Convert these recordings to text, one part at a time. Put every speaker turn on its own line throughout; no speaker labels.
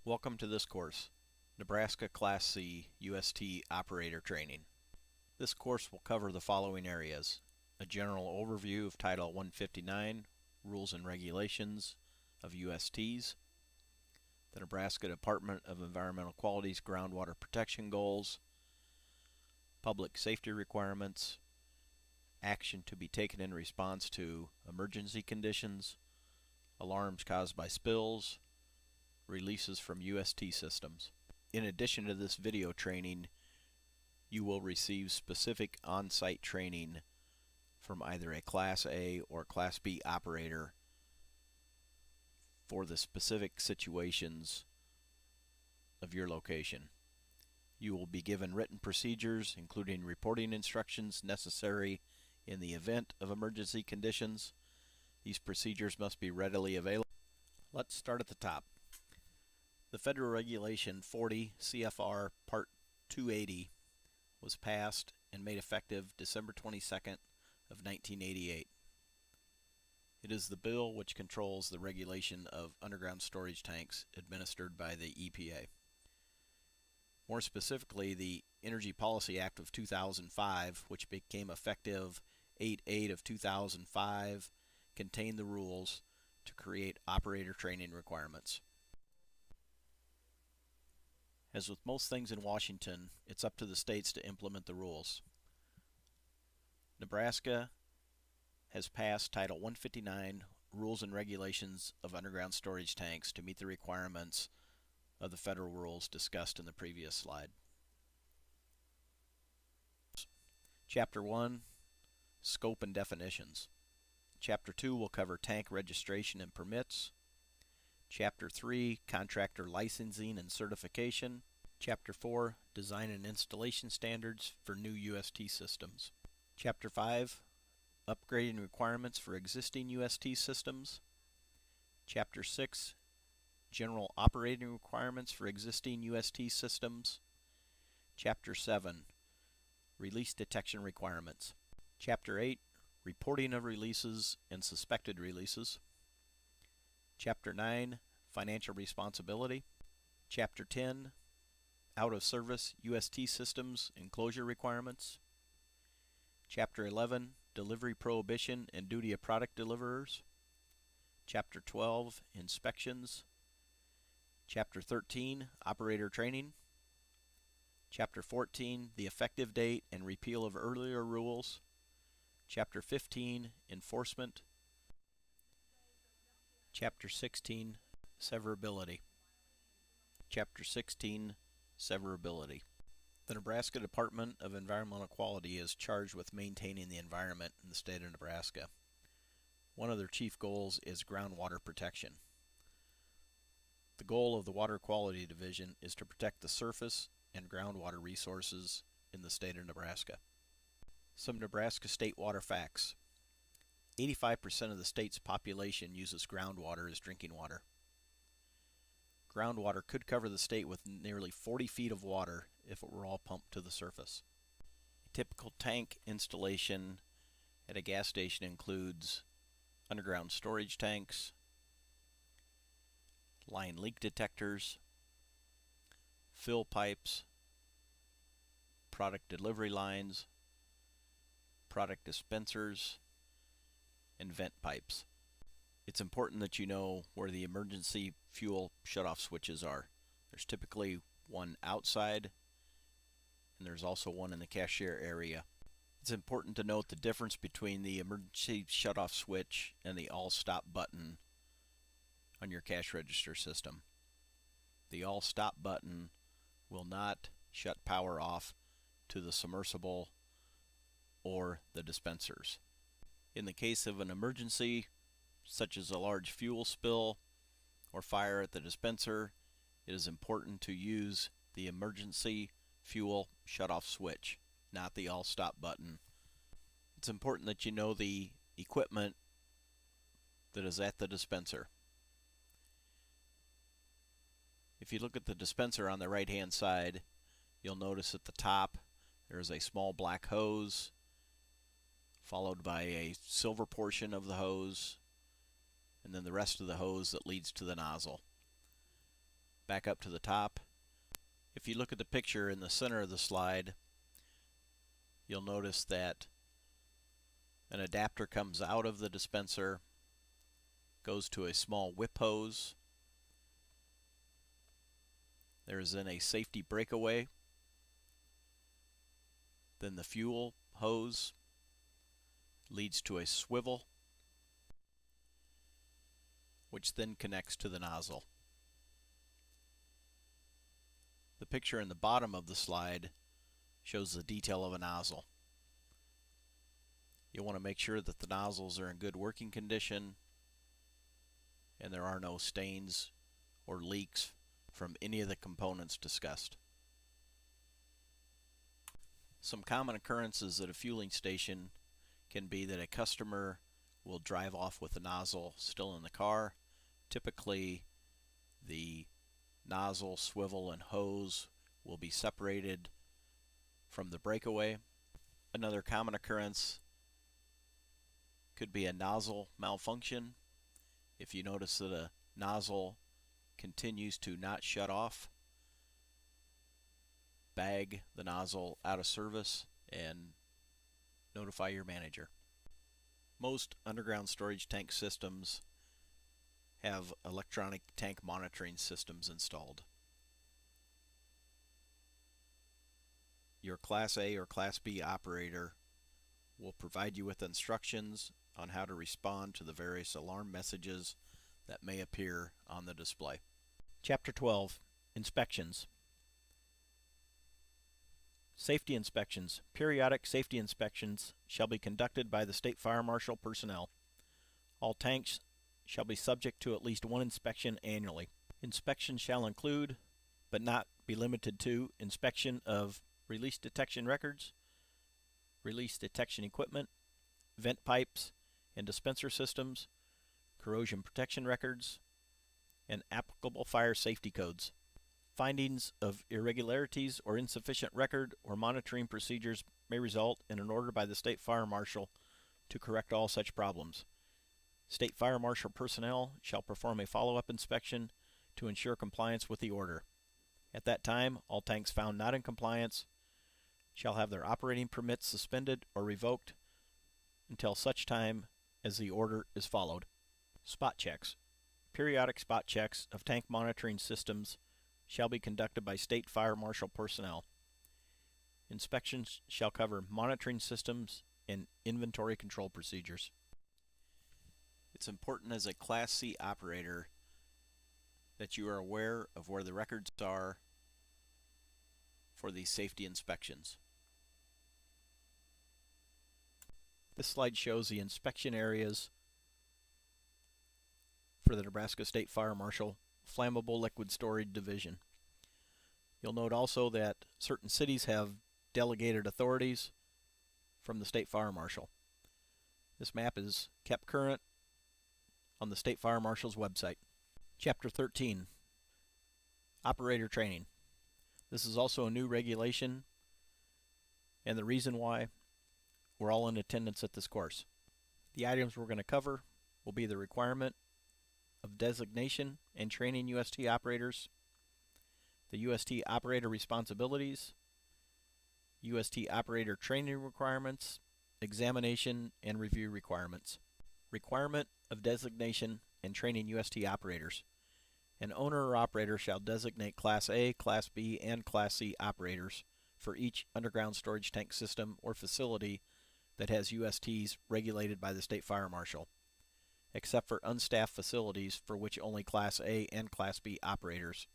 Welcome to this course, Nebraska Class C UST Operator Training. This course will cover the following areas: a general overview of Title 159, Rules and Regulations of USTs, the Nebraska Department of Environmental Quality's groundwater protection goals, public safety requirements, action to be taken in response to emergency conditions, alarms caused by spills, releases from UST systems. In addition to this video training, you will receive specific on-site training from either a Class A or Class B operator for the specific situations of your location. You will be given written procedures, including reporting instructions necessary in the event of emergency conditions. These procedures must be readily available. Let's start at the top. The Federal Regulation 40 CFR Part 280 was passed and made effective December 22nd of 1988. It is the bill which controls the regulation of underground storage tanks administered by the EPA. More specifically, the Energy Policy Act of 2005, which became effective 8/8 of 2005, contained the rules to create operator training requirements. As with most things in Washington, it's up to the states to implement the rules. Nebraska has passed Title 159, Rules and Regulations of Underground Storage Tanks, to meet the requirements of the federal rules discussed in the previous slide. Chapter 1, Scope and Definitions. Chapter 2 will cover tank registration and permits. Chapter 3, Contractor Licensing and Certification. Chapter 4, Design and Installation Standards for New UST Systems. Chapter 5, Upgrading Requirements for Existing UST Systems. Chapter 6, General Operating Requirements for Existing UST Systems. Chapter 7, Release Detection Requirements. Chapter 8, Reporting of Releases and Suspected Releases. Chapter 9, Financial Responsibility. Chapter 10, Out-of-Service UST Systems Enclosure Requirements. Chapter 11, Delivery Prohibition and Duty of Product Deliverers. Chapter 12, Inspections. Chapter 13, Operator Training. Chapter 14, the Effective Date and Repeal of Earlier Rules. Chapter 15, Enforcement. Chapter 16, Severability. Chapter 16, Severability. The Nebraska Department of Environmental Quality is charged with maintaining the environment in the state of Nebraska. One of their chief goals is groundwater protection. The goal of the Water Quality Division is to protect the surface and groundwater resources in the state of Nebraska. Some Nebraska state water facts. 85% of the state's population uses groundwater as drinking water. Groundwater could cover the state with nearly 40 feet of water if it were all pumped to the surface. A typical tank installation at a gas station includes underground storage tanks, line leak detectors, fill pipes, product delivery lines, product dispensers, and vent pipes. It's important that you know where the emergency fuel shutoff switches are. There's typically one outside, and there's also one in the cashier area. It's important to note the difference between the emergency shutoff switch and the all stop button on your cash register system. The all stop button will not shut power off to the submersible or the dispensers. In the case of an emergency, such as a large fuel spill or fire at the dispenser, it is important to use the emergency fuel shutoff switch, not the all stop button. It's important that you know the equipment that is at the dispenser. If you look at the dispenser on the right hand side, you'll notice at the top there is a small black hose followed by a silver portion of the hose, and then the rest of the hose that leads to the nozzle. back up to the top. If you look at the picture in the center of the slide, you'll notice that an adapter comes out of the dispenser, goes to a small whip hose. There is then a safety breakaway. Then the fuel hose leads to a swivel, which then connects to the nozzle. The picture in the bottom of the slide shows the detail of a nozzle. You'll want to make sure that the nozzles are in good working condition and there are no stains or leaks from any of the components discussed. Some common occurrences at a fueling station can be that a customer will drive off with the nozzle still in the car. Typically, the nozzle, swivel, and hose will be separated from the breakaway. Another common occurrence could be a nozzle malfunction. If you notice that a nozzle continues to not shut off, bag the nozzle out of service and notify your manager. Most underground storage tank systems have electronic tank monitoring systems installed. Your Class A or Class B operator will provide you with instructions on how to respond to the various alarm messages that may appear on the display. Chapter 12, Inspections. Safety inspections. Periodic safety inspections shall be conducted by the State Fire Marshal personnel. All tanks shall be subject to at least one inspection annually. Inspections shall include, but not be limited to, inspection of release detection records, release detection equipment, vent pipes and dispenser systems, corrosion protection records, and applicable fire safety codes. Findings of irregularities or insufficient record or monitoring procedures may result in an order by the State Fire Marshal to correct all such problems. State Fire Marshal personnel shall perform a follow-up inspection to ensure compliance with the order. At that time, all tanks found not in compliance shall have their operating permits suspended or revoked until such time as the order is followed. Spot checks. Periodic spot checks of tank monitoring systems shall be conducted by State Fire Marshal personnel. Inspections shall cover monitoring systems and inventory control procedures. It's important as a Class C operator that you are aware of where the records are for these safety inspections. This slide shows the inspection areas for the Nebraska State Fire Marshal Flammable Liquid Storage Division. You'll note also that certain cities have delegated authorities from the State Fire Marshal. This map is kept current on the State Fire Marshal's website. Chapter 13, Operator Training. This is also a new regulation, and the reason why we're all in attendance at this course. The items we're going to cover will be the requirement of designation and training UST operators, the UST operator responsibilities, UST operator training requirements, examination and review requirements. Requirement of designation and training UST operators. An owner or operator shall designate Class A, Class B, and Class C operators for each underground storage tank system or facility that has USTs regulated by the State Fire Marshal, except for unstaffed facilities for which only Class A and Class B operators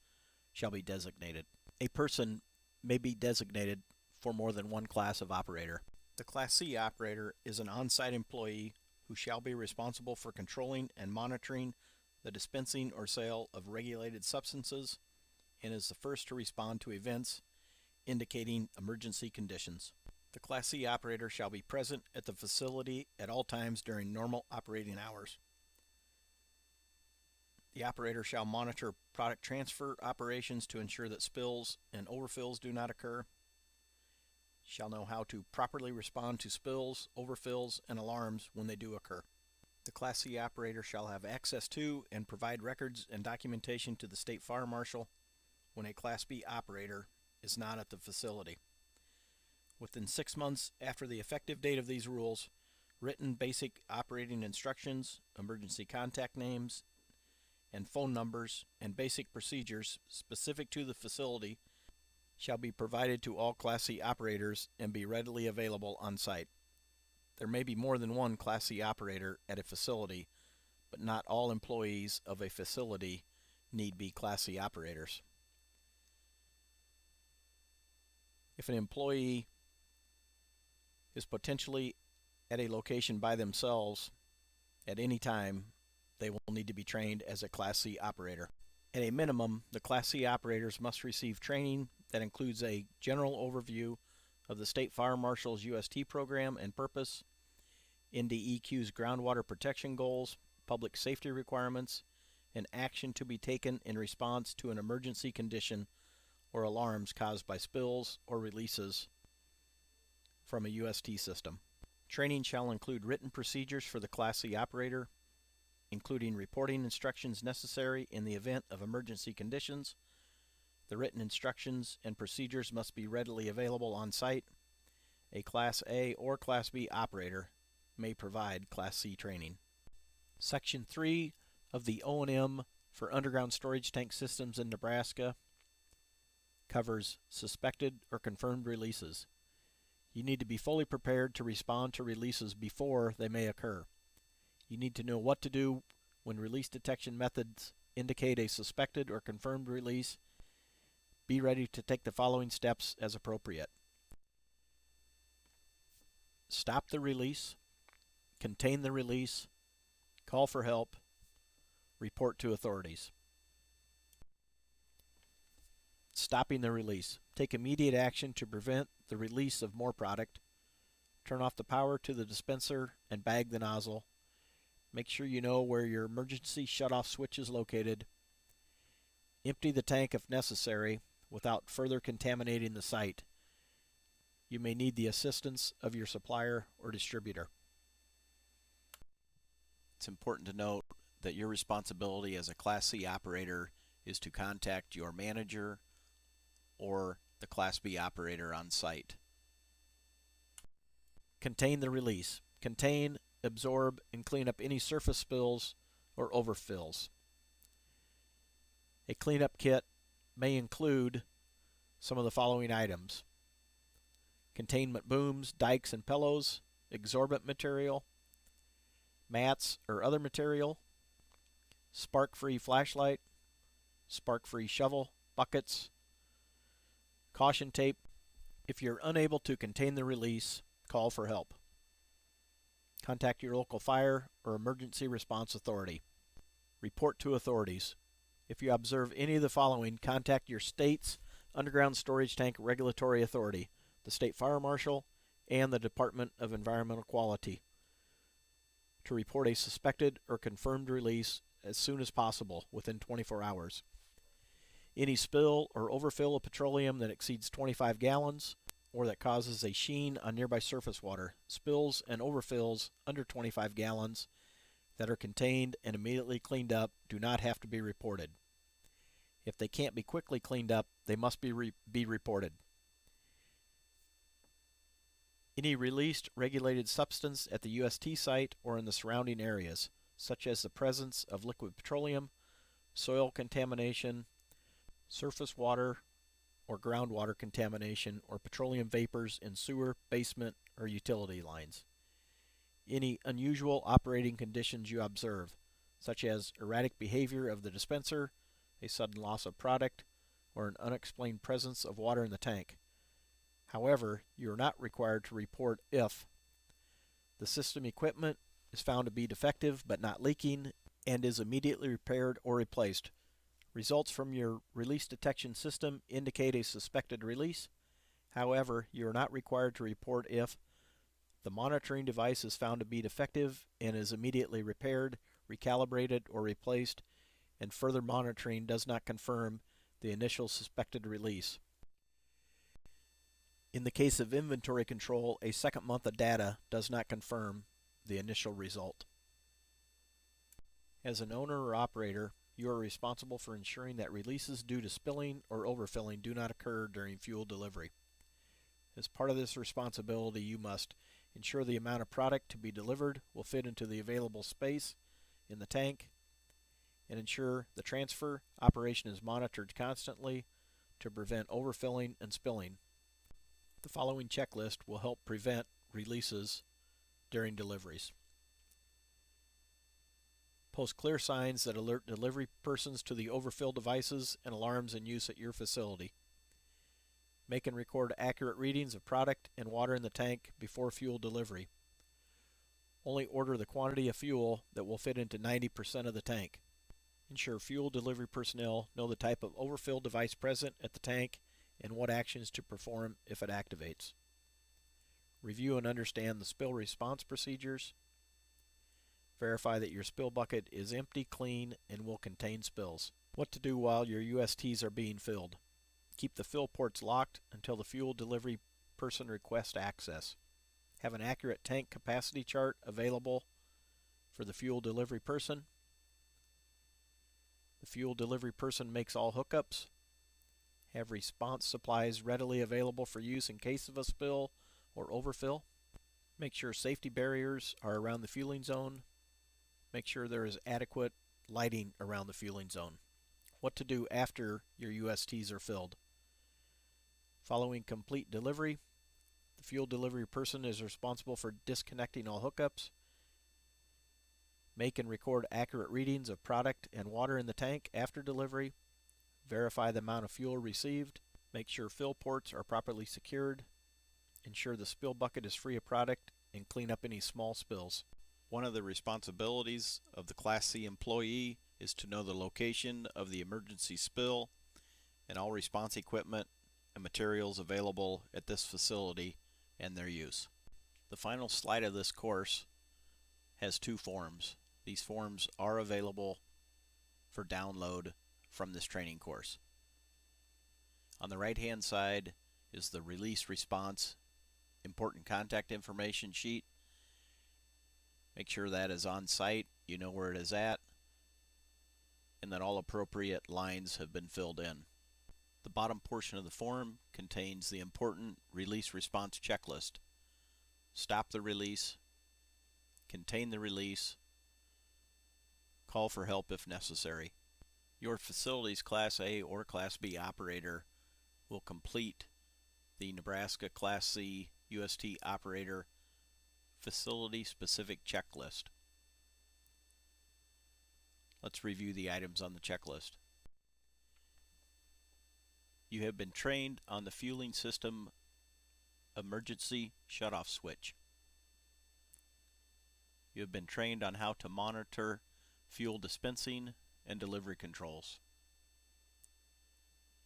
shall be designated. A person may be designated for more than one class of operator. The Class C operator is an on-site employee who shall be responsible for controlling and monitoring the dispensing or sale of regulated substances and is the first to respond to events indicating emergency conditions. The Class C operator shall be present at the facility at all times during normal operating hours. The operator shall monitor product transfer operations to ensure that spills and overfills do not occur. Shall know how to properly respond to spills, overfills, and alarms when they do occur. The Class C operator shall have access to and provide records and documentation to the State Fire Marshal when a Class B operator is not at the facility. Within 6 months after the effective date of these rules, written basic operating instructions, emergency contact names, and phone numbers, and basic procedures specific to the facility shall be provided to all Class C operators and be readily available on site. There may be more than one Class C operator at a facility, but not all employees of a facility need be Class C operators. If an employee is potentially at a location by themselves at any time, they will need to be trained as a Class C operator. At a minimum, the Class C operators must receive training that includes a general overview of the State Fire Marshal's UST program and purpose, NDEQ's groundwater protection goals, public safety requirements, and action to be taken in response to an emergency condition or alarms caused by spills or releases from a UST system. Training shall include written procedures for the Class C operator, including reporting instructions necessary in the event of emergency conditions. The written instructions and procedures must be readily available on site. A Class A or Class B operator may provide Class C training. Section 3 of the O&M for underground storage tank systems in Nebraska covers suspected or confirmed releases. You need to be fully prepared to respond to releases before they may occur. You need to know what to do when release detection methods indicate a suspected or confirmed release. Be ready to take the following steps as appropriate. Stop the release, contain the release, call for help, report to authorities. Stopping the release. Take immediate action to prevent the release of more product. Turn off the power to the dispenser and bag the nozzle. Make sure you know where your emergency shutoff switch is located. Empty the tank if necessary without further contaminating the site. You may need the assistance of your supplier or distributor. It's important to note that your responsibility as a Class C operator is to contact your manager or the Class B operator on site. Contain the release. Contain, absorb, and clean up any surface spills or overfills. A cleanup kit may include some of the following items: containment booms, dikes, and pillows, absorbent material, mats or other material, spark-free flashlight, spark-free shovel, buckets, caution tape. If you're unable to contain the release, call for help. Contact your local fire or emergency response authority. Report to authorities. If you observe any of the following, contact your state's underground storage tank regulatory authority, the State Fire Marshal, and the Department of Environmental Quality to report a suspected or confirmed release as soon as possible within 24 hours. Any spill or overfill of petroleum that exceeds 25 gallons or that causes a sheen on nearby surface water, spills and overfills under 25 gallons that are contained and immediately cleaned up do not have to be reported. If they can't be quickly cleaned up, they must be reported. Any released regulated substance at the UST site or in the surrounding areas, such as the presence of liquid petroleum, soil contamination, surface water or groundwater contamination, or petroleum vapors in sewer, basement, or utility lines. Any unusual operating conditions you observe, such as erratic behavior of the dispenser, a sudden loss of product, or an unexplained presence of water in the tank. However, you are not required to report if the system equipment is found to be defective but not leaking and is immediately repaired or replaced. Results from your release detection system indicate a suspected release. However, you are not required to report if the monitoring device is found to be defective and is immediately repaired, recalibrated, or replaced, and further monitoring does not confirm the initial suspected release. In the case of inventory control, a second month of data does not confirm the initial result. As an owner or operator, You are responsible for ensuring that releases due to spilling or overfilling do not occur during fuel delivery. As part of this responsibility, you must ensure the amount of product to be delivered will fit into the available space in the tank, and ensure the transfer operation is monitored constantly to prevent overfilling and spilling. The following checklist will help prevent releases during deliveries. Post clear signs that alert delivery persons to the overfill devices and alarms in use at your facility. Make and record accurate readings of product and water in the tank before fuel delivery. Only order the quantity of fuel that will fit into 90% of the tank. Ensure fuel delivery personnel know the type of overfill device present at the tank and what actions to perform if it activates. Review and understand the spill response procedures. Verify that your spill bucket is empty, clean, and will contain spills. What to do while your USTs are being filled. Keep the fill ports locked until the fuel delivery person requests access. Have an accurate tank capacity chart available for the fuel delivery person. The fuel delivery person makes all hookups. Have response supplies readily available for use in case of a spill or overfill. Make sure safety barriers are around the fueling zone. Make sure there is adequate lighting around the fueling zone. What to do after your USTs are filled. Following complete delivery, the fuel delivery person is responsible for disconnecting all hookups. Make and record accurate readings of product and water in the tank after delivery. Verify the amount of fuel received. Make sure fill ports are properly secured. Ensure the spill bucket is free of product and clean up any small spills. One of the responsibilities of the Class C employee is to know the location of the emergency spill and all response equipment and materials available at this facility and their use. The final slide of this course has two forms. These forms are available for download from this training course. On the right hand side is the release response important contact information sheet. Make sure that is on site, you know where it is at, and that all appropriate lines have been filled in. The bottom portion of the form contains the important release response checklist. Stop the release, contain the release, call for help if necessary. Your facility's Class A or Class B operator will complete the Nebraska Class C UST operator facility specific checklist. Let's review the items on the checklist. You have been trained on the fueling system emergency shutoff switch. You have been trained on how to monitor fuel dispensing and delivery controls.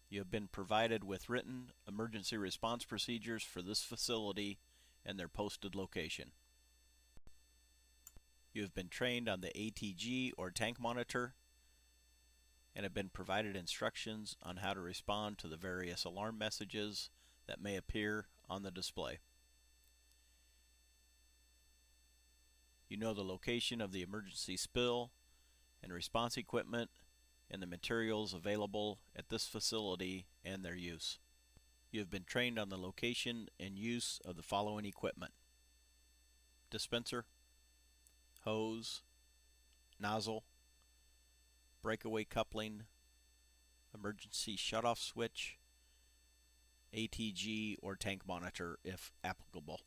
You have been provided with written emergency response procedures for this facility and their posted location. You have been trained on the ATG or tank monitor and have been provided instructions on how to respond to the various alarm messages that may appear on the display. You know the location of the emergency spill and response equipment and the materials available at this facility and their use. You have been trained on the location and use of the following equipment: dispenser, hose, nozzle, breakaway coupling, emergency shutoff switch, ATG or tank monitor if applicable.